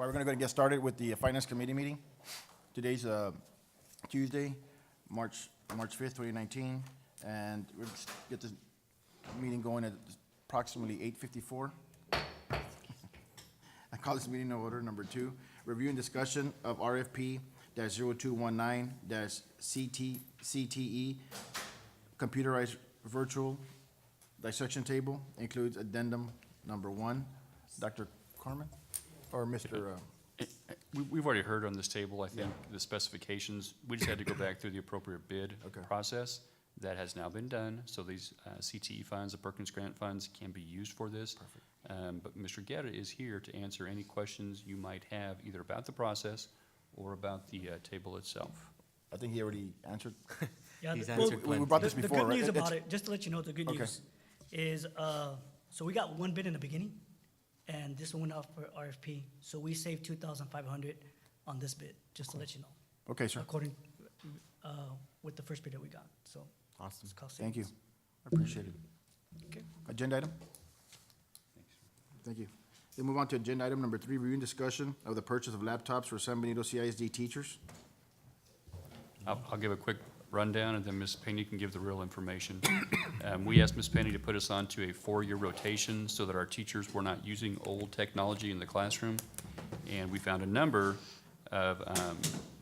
All right, we're going to go and get started with the Finance Committee meeting. Today's Tuesday, March 5th, 2019, and we'll get this meeting going at approximately 8:54. I call this meeting to order. Number 2, review and discussion of RFP-0219-CTE, computerized virtual dissection table, includes addendum number 1. Dr. Carmen, or Mr. We've already heard on this table, I think, the specifications. We just had to go back through the appropriate bid Okay. process. That has now been done, so these CTE funds, the Perkins Grant funds, can be used for this. Perfect. But Mr. Guerra is here to answer any questions you might have, either about the process or about the table itself. I think he already answered. Yeah, He's the- answered We brought this the before, good right? news It's- about it, just to let you know, the good Okay. news is, so we got one bid in the beginning, and this one went out for RFP, so we saved 2,500 on this bid, just to let you know, Okay, sir. according, with the first bid that we got, so. Awesome. it's cost Thank you. savings. I appreciate it. Okay. Agenda item? Thank you. Then move on to agenda item number 3, review and discussion of the purchase of laptops for San Benito CISD teachers. I'll give a quick rundown, and then Ms. Penny can give the real information. We asked Ms. Penny to put us on to a 4-year rotation so that our teachers were not using old technology in the classroom. And we found a number of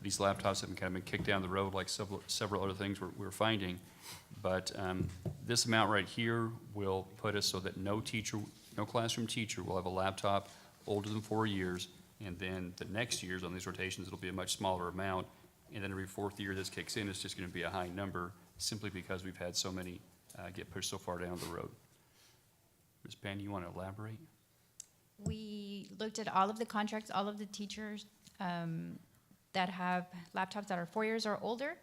these laptops have kind of been kicked down the road, like several other things we're finding. But this amount right here will put us so that no classroom teacher will have a laptop older than 4 years. And then the next years on these rotations, it'll be a much smaller amount. And then every 4th year this kicks in, it's just going to be a high number, simply because we've had so many get pushed so far down the road. Ms. Penny, you want to elaborate? We looked at all of the contracts, all of the teachers that have laptops that are 4 years or older.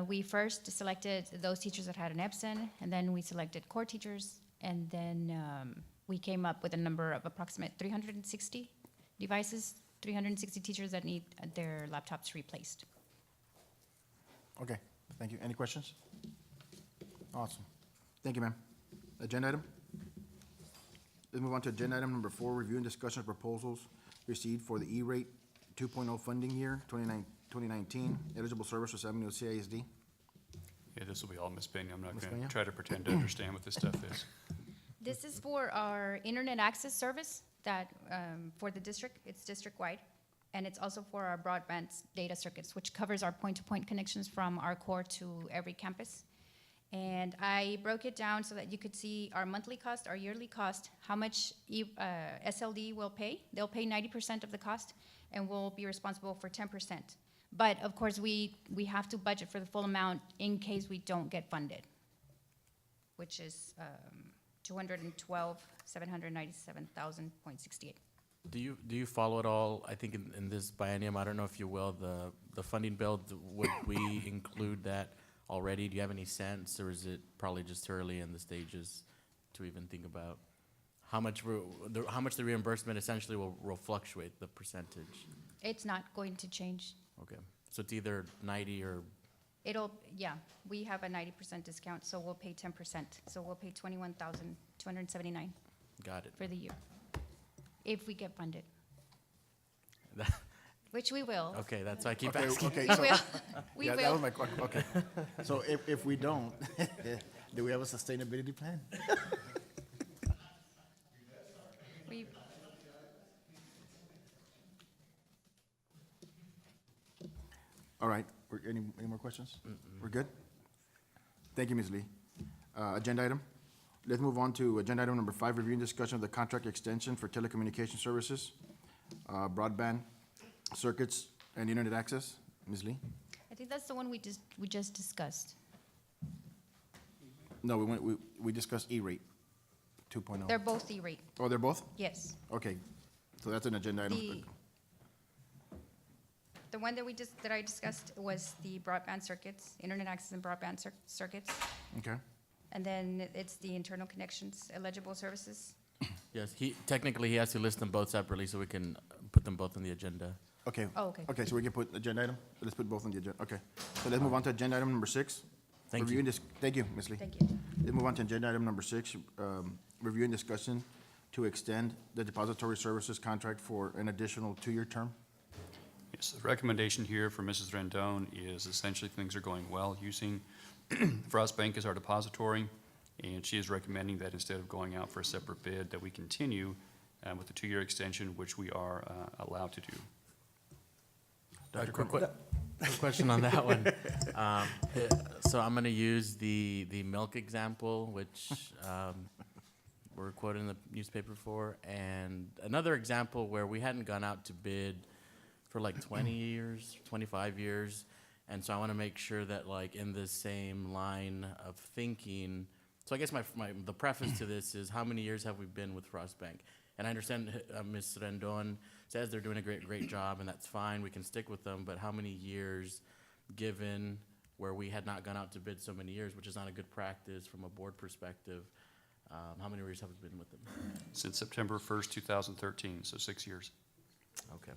We first selected those teachers that had an Epson, and then we selected core teachers, and then we came up with a number of approximate 360 devices, 360 teachers that need their laptops replaced. Okay, thank you. Any questions? Awesome. Thank you, ma'am. Agenda item? Let's move on to agenda item number 4, review and discussion of proposals received for the E-rate 2.0 funding year 2019, eligible service for San Benito CISD. Yeah, this will be all Ms. Penny. I'm not Ms. going Peña? to try to pretend to understand what this stuff is. This is for our internet access service that, for the district, it's district-wide. And it's also for our broadband data circuits, which covers our point-to-point connections from our core to every campus. And I broke it down so that you could see our monthly cost, our yearly cost, how much SLD will pay. They'll pay 90% of the cost, and we'll be responsible for 10%. But of course, we have to budget for the full amount in case we don't get funded, which is $212,797,000.68. Do you follow it all? I think in this biennium, I don't know if you will, the funding bill, would we include that already? Do you have any sense, or is it probably just early in the stages to even think about how much the reimbursement essentially will fluctuate, the percentage? It's not going to change. Okay, so it's either 90 or, Yeah, we have a 90% discount, so we'll pay 10%. So we'll pay $21,279 got it. for the year, if we get funded, That- which we will. Okay, that's why I keep Okay, asking. okay, We so, will, we yeah, that was will. my question, okay. So if we don't, do we have a sustainability plan? We- All right, any more questions? We're good? Thank you, Ms. Lee. Agenda item? Let's move on to agenda item number 5, review and discussion of the contract extension for telecommunication services, broadband circuits, and internet access. Ms. Lee? I think that's the one we just discussed. No, we discussed E-rate 2.0. They're both E-rate, Oh, they're both? yes. Okay, so that's an agenda item. The one that that I discussed was the broadband circuits, internet access and broadband circuits. Okay, And then it's the internal connections, eligible services. Yes, technically he has to list them both separately so we can put them both on the agenda. okay. Oh, okay. Okay, so we can put agenda item, let's put both on the agenda, okay. So let's move on to agenda item number 6. Thank Review you. and Thank you, Ms. Lee. Thank you. Let's move on to agenda item number 6, review and discussion to extend the depository services contract for an additional 2-year term. Yes, the recommendation here for Mrs. Rendon is essentially things are going well using Frost Bank as our depository, and she is recommending that instead of going out for a separate bid, that we continue with the 2-year extension, which we are allowed to do. Dr. Quick Cornwell? question on that one. So I'm gonna use the milk example, which, we're quoted in the newspaper for, and another example where we hadn't gone out to bid for like 20 years, 25 years. And so I wanna make sure that like in the same line of thinking, so I guess the preface to this is how many years have we been with Frost Bank? And I understand Ms. Rendon says they're doing a great job, and that's fine, we can stick with them, but how many years, given where we had not gone out to bid so many years, which is not a good practice from a board perspective, how many years have we been with them? Since September 1st, 2013, so 6 years. Okay,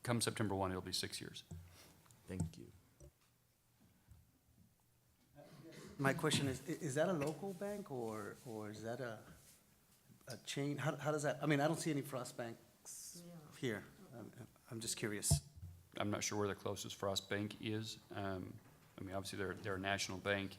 Come September 1, it'll be 6 years. thank you. My question is that a local bank or is that a chain? How does that, I mean, I don't see any Frost Banks here. I'm just curious. I'm not sure where the closest Frost Bank is. I mean, obviously, they're a national bank.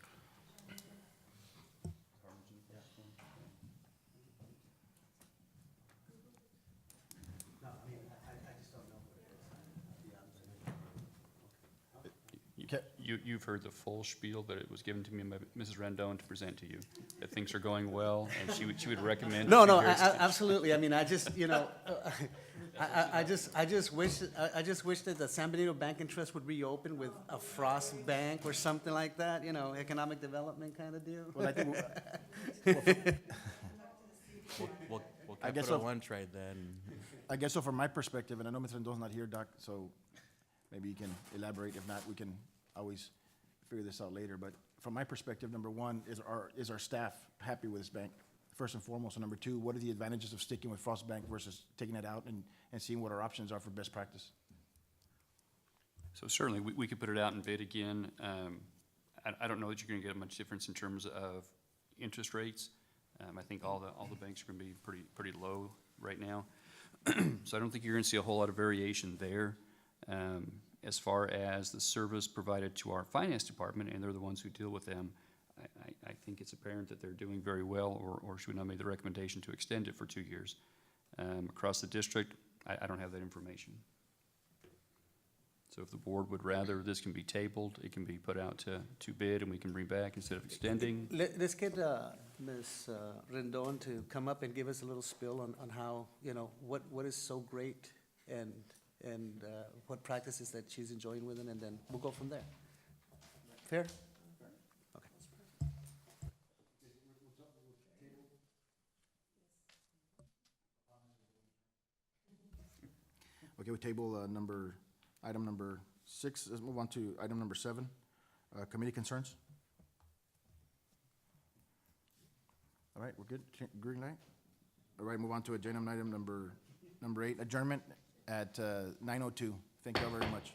You've heard the full spiel, but it was given to me by Mrs. Rendon to present to you, that things are going well, and she would recommend. No, two years. absolutely. I mean, I just, you know, I just wish that the San Benito Bank and Trust would reopen with a Frost Bank or something like that, you know, economic development kind of deal. Well, I think, We'll I guess put a so. one trade then. I guess so from my perspective, and I know Mr. Rendon's not here, Doc, so maybe you can elaborate. If not, we can always figure this out later. But from my perspective, number one, is our staff happy with this bank? First and foremost. And number two, what are the advantages of sticking with Frost Bank versus taking it out and seeing what our options are for best practice? So certainly, we could put it out and bid again. I don't know that you're gonna get much difference in terms of interest rates. I think all the banks are gonna be pretty low right now. So I don't think you're gonna see a whole lot of variation there. As far as the service provided to our finance department, and they're the ones who deal with them, I think it's apparent that they're doing very well, or should we not make the recommendation to extend it for 2 years? Across the district, I don't have that information. So if the board would rather this can be tabled, it can be put out to bid, and we can bring back instead of extending. Let's get Ms. Rendon to come up and give us a little spill on how, you know, what is so great and what practices that she's enjoying with it, and then we'll go from there. Fair? Okay. Okay, we table item number 6. Let's move on to item number 7, committee concerns. All right, we're good. Green light. All right, move on to agenda item number 8, adjournment at 9:02. Thank you all very much.